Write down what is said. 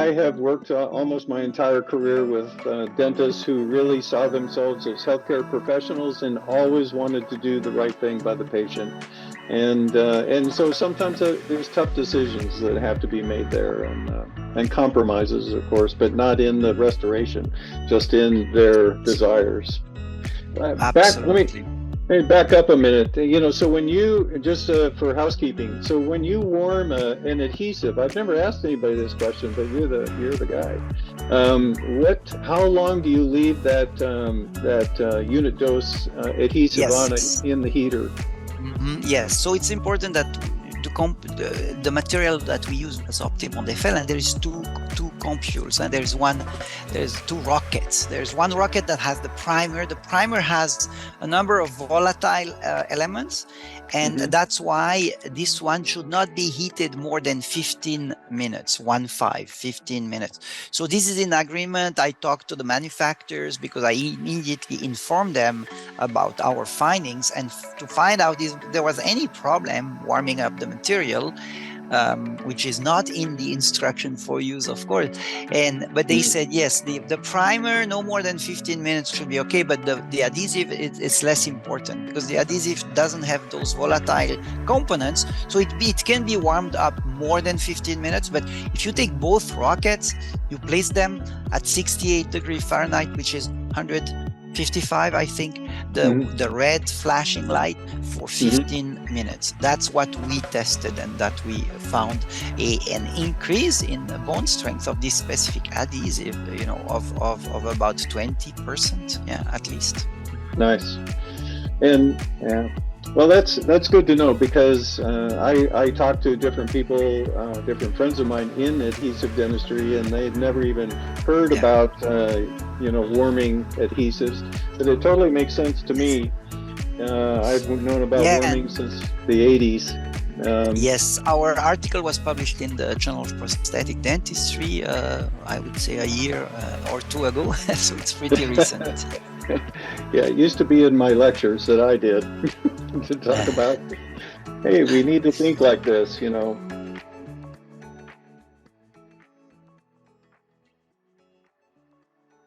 I have worked almost my entire career with dentists who really saw themselves as healthcare professionals and always wanted to do the right thing by the patient. And so sometimes there's tough decisions that have to be made there, and compromises, of course, but not in the restoration, just in their desires. Absolutely. Let me back up a minute. So when you, just for housekeeping, so when you warm an adhesive, I've never asked anybody this question, but you're the guy. How long do you leave that unit dose adhesive on Yes. in the heater? Yes. So it's important that the material that we use is optimum defel, and there is two compules, and there's two rockets. There's one rocket that has the primer. The primer has a number of volatile elements, and that's why this one should not be heated more than 15 minutes, 15 minutes. So this is in agreement. I talked to the manufacturers because I immediately informed them about our findings, and to find out if there was any problem warming up the material, which is not in the instruction for use, of course. But they said yes, the primer no more than 15 minutes should be okay, but the adhesive is less important because the adhesive doesn't have those volatile components, so it can be warmed up more than 15 minutes. But if you take both rockets, you place them at 68 degrees Fahrenheit, which is 155, I think, the red flashing light for 15 minutes. That's what we tested, and that we found an increase in the bone strength of this specific adhesive, of about 20%, at least. Nice. And well, that's good to know, because I talked to different people, different friends of mine in adhesive dentistry, and they'd never even heard about warming adhesives. But it totally makes sense to me. I've known about warming since the 80s. Yes, our article was published in the Journal of Prosthetic Dentistry, I would say a year or two ago, so it's pretty recent. Yeah, it used to be in my lectures that I did to talk about, hey, we need to think like this,